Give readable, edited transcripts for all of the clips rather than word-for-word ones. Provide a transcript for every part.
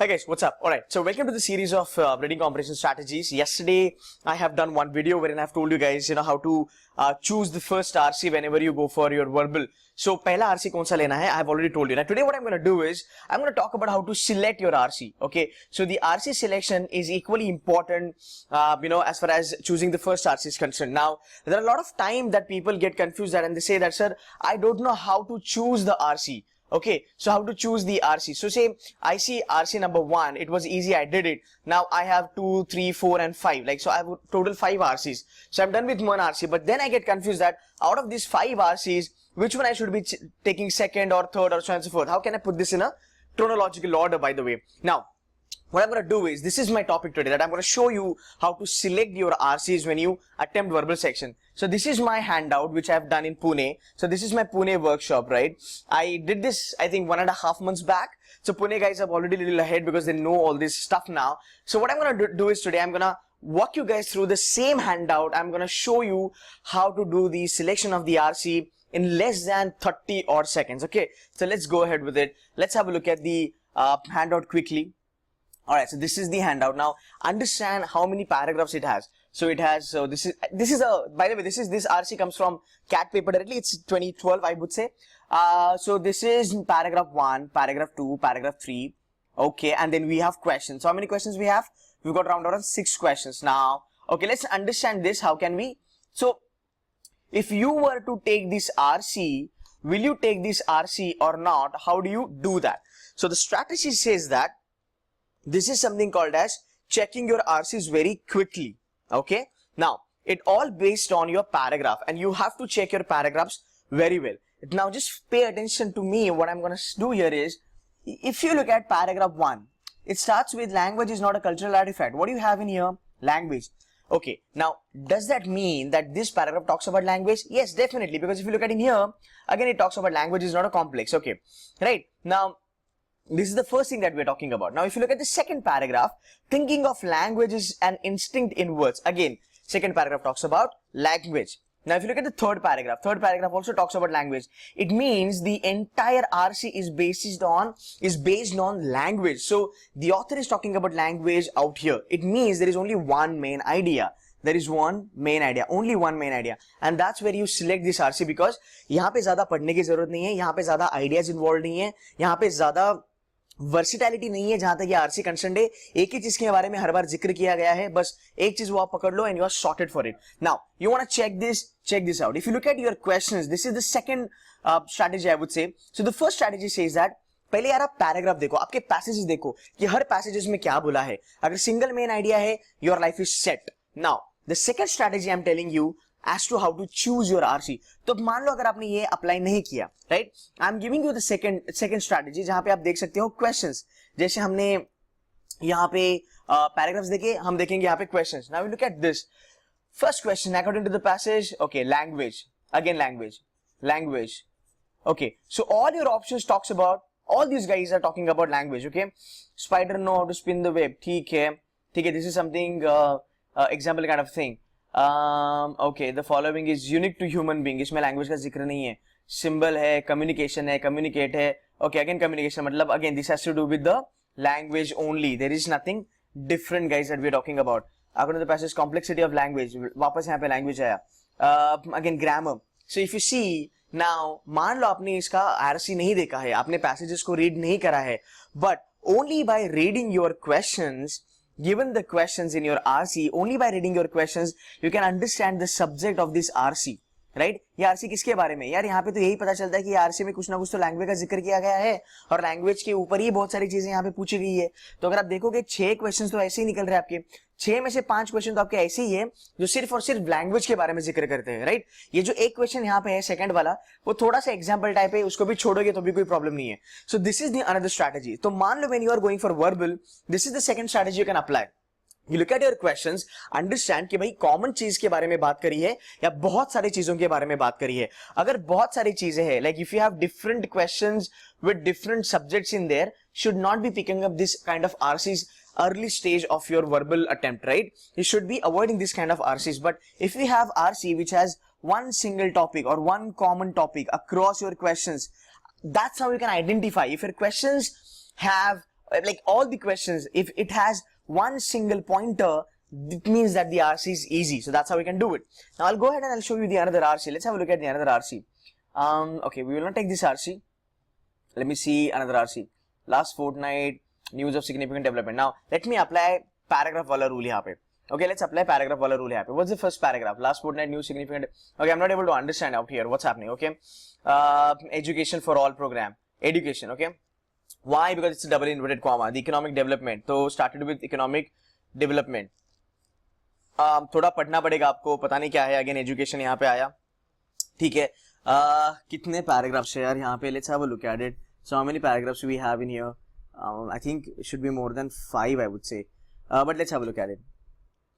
Hi guys, what's up? Alright, so welcome to the series of reading comprehension strategies. Yesterday, I have done one video wherein I've told you guys, how to choose the first RC whenever you go for your verbal. So, pehla RC kaun sa lena hai? I have already told you. Now, today what I'm going to do is, I'm going to talk about how to select your RC. Okay, so the RC selection is equally important, as far as choosing the first RC is concerned. Now, there are a lot of time that people get confused and they say that, sir, I don't know how to choose the RC. Okay, so how to choose the RC? So say I see RC number 1, it was easy, I did it. Now I have 2, 3, 4 and 5. Like, so I have total 5 RCs. So I'm done with one RC, but then I get confused that out of these 5 RCs, which one I should be taking second or third or so on and so forth. How can I put this in a chronological order, by the way? Now, what I'm going to do is, this is my topic today, that I'm going to show you how to select your RCs when you attempt verbal section. So this is my handout which I've done in Pune. So this is my Pune workshop, right? I did this, I think 1.5 months back. So Pune guys are already a little ahead because they know all this stuff now. So what I'm going to do is today, I'm going to walk you guys through the same handout. I'm going to show you how to do the selection of the RC in less than 30 odd seconds. Okay, so let's go ahead with it. Let's have a look at the handout quickly. Alright, so this is the handout. Now, understand how many paragraphs it has. So it has, so this is a, by the way, this RC comes from CAT paper directly. It's 2012, I would say. So this is paragraph 1, paragraph 2, paragraph 3. Okay, and then we have questions. So how many questions we have? We've got around 6 questions. Now, okay, let's understand this. How can we? So, if you were to take this RC, will you take this RC or not? How do you do that? So the strategy says that this is something called as checking your RCs very quickly. Okay. Now, it all based on your paragraph and you have to check your paragraphs very well. Now, just pay attention to me. What I'm going to do here is, if you look at paragraph 1, it starts with language is not a cultural artifact. What do you have in here? Language. Okay. Now, does that mean that this paragraph talks about language? Yes, definitely. Because if you look at in here, again, it talks about language is not a complex. Okay. Right. Now, this is the first thing that we're talking about. Now, if you look at the second paragraph, thinking of language is an instinct in words. Again, second paragraph talks about language. Now, if you look at the third paragraph also talks about language. It means the entire RC is based on language. So, the author is talking about language out here. It means there is only one main idea. There is one main idea, only one main idea, and that's where you select this RC because यहाँ पे ज़्यादा पढ़ने की ज़रूरत नहीं है, यहाँ पे ज़्यादा ideas involved नहीं है, यहाँ पे ज़्यादा वर्सिटैलिटी नहीं है जहां तक ये आरसी कंसर्न्ड है. एक ही चीज के बारे में हर बार जिक्र किया गया है, बस एक चीज वो आप पकड़ लो and you are sorted for it. Now you want to check this out. If you look at your questions, this is the second strategy I would say. So the first strategy says that पहले यार आप paragraph देखो, आपके passages देखो कि हर passages में क्या बोला है. अगर सिंगल मेन आइडिया है, your life is set. Now the second strategy I am telling you as to how to choose your RC. तो मान लो अगर आपने ये अप्लाई नहीं किया, right, I am giving you the second strategy जहां पे आप देख सकते हो क्वेश्चंस. जैसे हमने यहाँ पे पैराग्राफ्स देखे, हम देखेंगे यहाँ पे questions. Now we look at this first question according to the passage. Okay, language, again language. Okay, so all your options talks about, all these guys are talking about language. Okay, spider know how to spin the web. ठीक है, this is something example kind of thing. Okay, the following is unique to human being. इसमें language का जिक्र नहीं है. Symbol है, communication है, communicate है. Okay, again communication मतलब again this has to do with the language only. There is nothing different guys that we are talking about. According to the passage, complexity of language. वापस यहाँ पे language आया. Again grammar. So if you see now, मान लो आपने इसका RC नहीं देखा है, आपने passages को read नहीं करा है, but only by reading your questions, given the questions in your RC, only by reading your questions, you can understand the subject of this RC, right? ये RC किसके बारे में? यार यहाँ पे तो यही पता चलता है कि RC में कुछ ना कुछ तो लैंग्वेज का जिक्र किया गया है और लैंग्वेज के ऊपर ही बहुत सारी चीजें यहाँ पे पूछी गई है. तो अगर आप देखोगे 6 क्वेश्चन तो ऐसे ही निकल रहे हैं आपके, 6 में से 5 क्वेश्चन तो आपके ऐसे ही है जो सिर्फ और सिर्फ लैंग्वेज के बारे में जिक्र करते हैं, राइट? ये जो एक क्वेश्चन यहाँ पे है सेकंड वाला, वो थोड़ा सा एग्जांपल टाइप है, उसको भी छोड़ोगे तो भी कोई प्रॉब्लम नहीं है. So this is the another strategy. तो मान लो when you are going for verbal, this is the second strategy you can apply. You look at your questions, understand कि भाई कॉमन चीज के बारे में बात करी है या बहुत सारी चीजों के बारे में बात करी है. अगर बहुत सारी चीजें हैं, like if you have different questions with different subjects in there, should not be picking up this kind of RCs early stage of your verbal attempt, right? You should be avoiding this kind of RCs. But if we have RC which has one single topic or one common topic across your questions, that's how you can identify if your questions have like all the questions, if it has one single pointer, it means that the RC is easy. So that's how we can do it. Now I'll go ahead and I'll show you the another RC. Let's have a look at the another RC. Okay, we will not take this RC. Let me see another RC. Last fortnight, news of significant development. Now let me apply paragraph wala rule here pe. Okay, let's apply paragraph wala rule here pe. What's the first paragraph? Last fortnight, news significant. Okay, I'm not able to understand out here what's happening. Okay, education for all program. Education. Okay, why? Because it's a double inverted comma. The economic development. So started with economic development. थोड़ा पढ़ना पड़ेगा आपको, पता नहीं क्या है. Again education यहाँ पे आया. ठीक है. कितने पैराग्राफ्स है यार यहाँ पे? Let's have a look at it. So how many paragraphs we have in here? I think it should be more than 5, I would say. But let's have a look at it.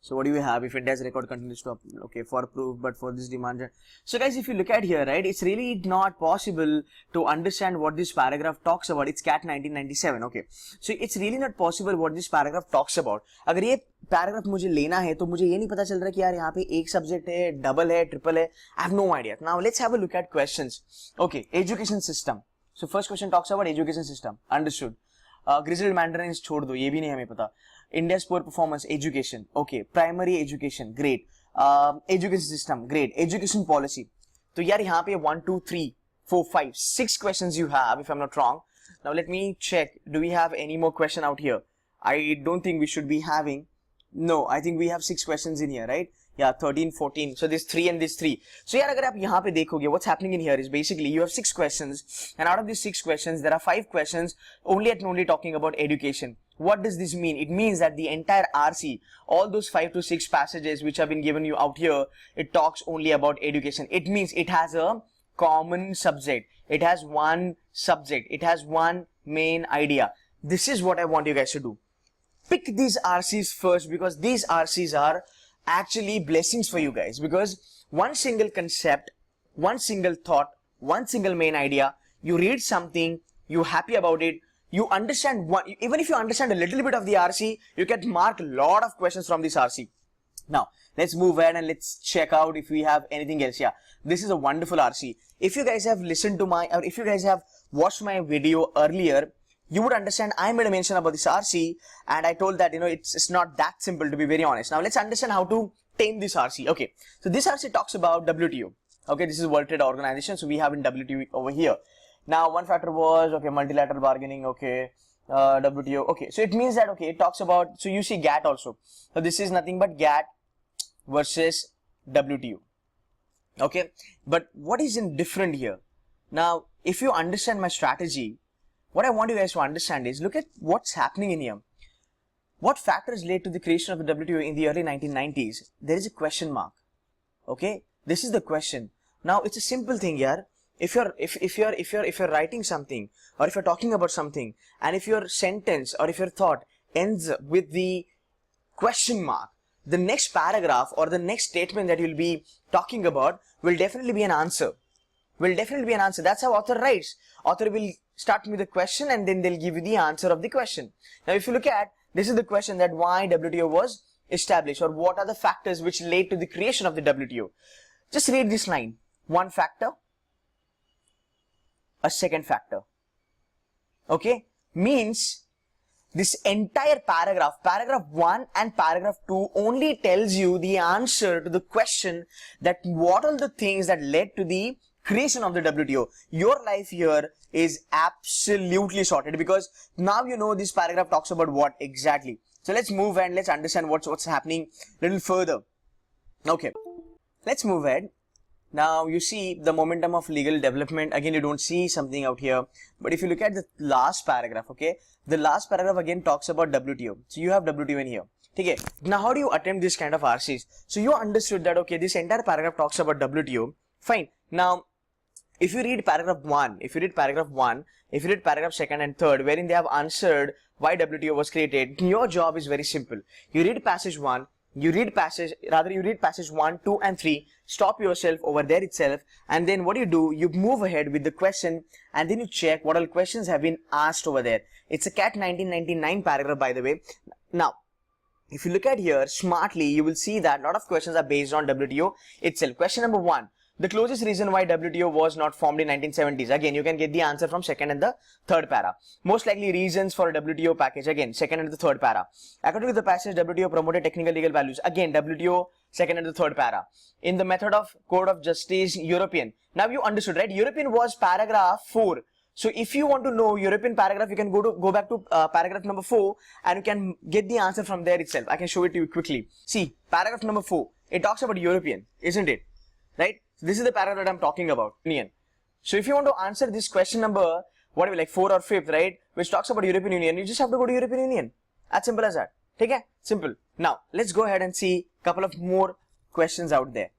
So what do we have? If it does record continues to, okay, for proof, but for this demand. So guys, if you look at here, right, it's really not possible to understand what this paragraph talks about. It's CAT 1997, okay. So it's really not possible what this paragraph talks about. अगर ये paragraph मुझे लेना है तो मुझे ये नहीं पता चल रहा कि यार यहाँ पे एक subject है, double है, triple है. I have no idea. Now let's have a look at questions. Okay, education system. So first question talks about education system. Understood. Grizzled mandarins छोड़ दो, ये भी नहीं हमें पता. India's poor performance, education. Okay, primary education, great. Education system, great. Education policy. तो यार यहाँ पे 1, 2, 3, 4, 5, 6 questions you have, if I'm not wrong. Now let me check. Do we have any more question out here? I don't think we should be having. No, I think we have 6 questions in here, right? Yeah, 13, 14. So this 3 and this 3. So यार अगर आप यहाँ पे देखोगे, what's happening in here is basically you have 6 questions, and out of these 6 questions, there are 5 questions only talking about education. What does this mean? It means that the entire RC, all those 5 to 6 passages which have been given you out here, it talks only about education. It means it has a common subject. It has one subject. It has one main idea. This is what I want you guys to do. Pick these RCs first, because these RCs are actually blessings for you guys, because one single concept, one single thought, one single main idea, you read something, you're happy about it, you understand one, even if you understand a little bit of the RC, you can mark a lot of questions from this RC. Now let's move ahead and let's check out if we have anything else. Yeah, this is a wonderful RC. If you guys have listened to my, or if you guys have watched my video earlier, you would understand I made a mention about this RC, and I told that, you know, it's not that simple, to be very honest. Now let's understand how to tame this RC. Okay, so this RC talks about WTO. Okay, this is World Trade Organization, so we have in WTO over here. Now one factor was, okay, multilateral bargaining, okay, WTO, okay, so it means that, okay, it talks about, so you see GATT also. So this is nothing but GATT versus WTO. Okay, but what is in different here? Now if you understand my strategy, what I want you guys to understand is, look at what's happening in here. What factors led to the creation of the WTO in the early 1990s? There is a question mark. Okay, this is the question. Now it's a simple thing here. If you're writing something, or if you're talking about something, and if your sentence or if your thought ends with the question mark, the next paragraph or the next statement that you'll be talking about will definitely be an answer. That's how author writes. Author will start with a question and then they'll give you the answer of the question. Now if you look at, this is the question, that why WTO was established, or what are the factors which led to the creation of the WTO. Just read this line. One factor, a second factor. Okay, means this entire paragraph, paragraph 1 and paragraph 2 only tells you the answer to the question that what are the things that led to the creation of the WTO. Your life here is absolutely sorted, because now you know this paragraph talks about what exactly. So let's move and let's understand what's happening a little further. Okay, let's move ahead. Now you see the momentum of legal development. Again, you don't see something out here, but if you look at the last paragraph, okay, the last paragraph again talks about WTO. So you have WTO in here. Okay, now how do you attempt this kind of RCs? So you understood that, okay, this entire paragraph talks about WTO. Fine. Now if you read paragraph 1, if you read paragraph 2nd and 3rd, wherein they have answered why WTO was created, your job is very simple. You read passage 1, you read passage 1, 2 and 3, stop yourself over there itself, and then what do? You move ahead with the question, and then you check what all questions have been asked over there. It's a CAT 1999 paragraph, by the way. Now if you look at here smartly, you will see that a lot of questions are based on WTO itself. Question number 1. the closest reason why WTO was not formed in 1970s. Again, you can get the answer from second and the third para. Most likely reasons for a WTO package. Again, second and the third para. According to the passage, WTO promoted technical legal values. Again, WTO second and the third para. In the method of Code of Justice, European. Now you understood, right? European was paragraph 4. So if you want to know European paragraph, you can go back to paragraph number 4 and you can get the answer from there itself. I can show it to you quickly. See, paragraph number 4, it talks about European, isn't it? Right? This is the paragraph that I'm talking about, Union. So if you want to answer this question number, whatever, like 4 or 5th, right, which talks about European Union, you just have to go to European Union. As simple as that. Okay? Simple. Now, let's go ahead and see a couple of more questions out there.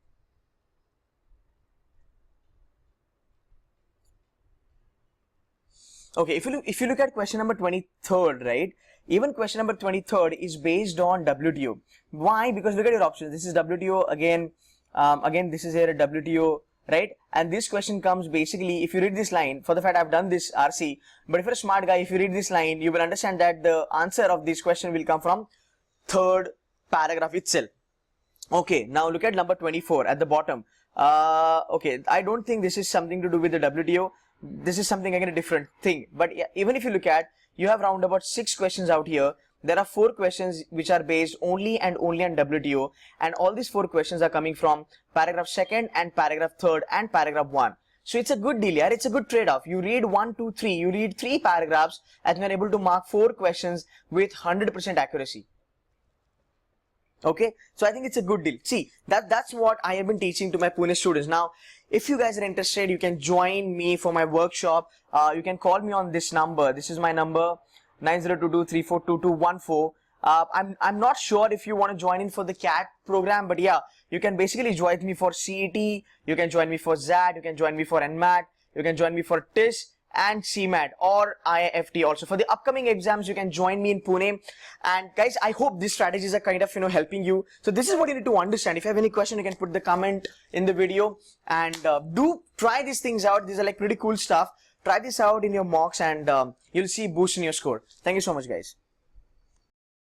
Okay, if you look at question number 23rd, right? Even question number 23rd is based on WTO. Why? Because look at your options. This is WTO again. Again, this is here a WTO, right? And this question comes basically, if you read this line, for the fact I've done this RC, but if you're a smart guy, if you read this line, you will understand that the answer of this question will come from third paragraph itself. Okay, now look at number 24 at the bottom. Okay, I don't think this is something to do with the WTO. This is something again a different thing. But yeah, even if you look at, you have round about 6 questions out here. There are 4 questions which are based only and only on WTO, and all these 4 questions are coming from paragraph 2nd and paragraph 3rd and paragraph 1. So it's a good deal, yeah? It's a good trade-off. You read 1, 2, 3, you read 3 paragraphs and you're able to mark 4 questions with 100% accuracy. Okay, so I think it's a good deal. See, that's what I have been teaching to my Pune students. Now, if you guys are interested, you can join me for my workshop. You can call me on this number. This is my number, 9022342214. I'm not sure if you want to join in for the CAT program, but yeah, you can basically join me for CET, you can join me for XAT, you can join me for NMAT, you can join me for TISS and CMAT or IIFT also. For the upcoming exams, you can join me in Pune. And guys, I hope these strategies are kind of, helping you. So this is what you need to understand. If you have any question, you can put the comment in the video, and do try these things out. These are like pretty cool stuff. Try this out in your mocks and you'll see boost in your score. Thank you so much, guys.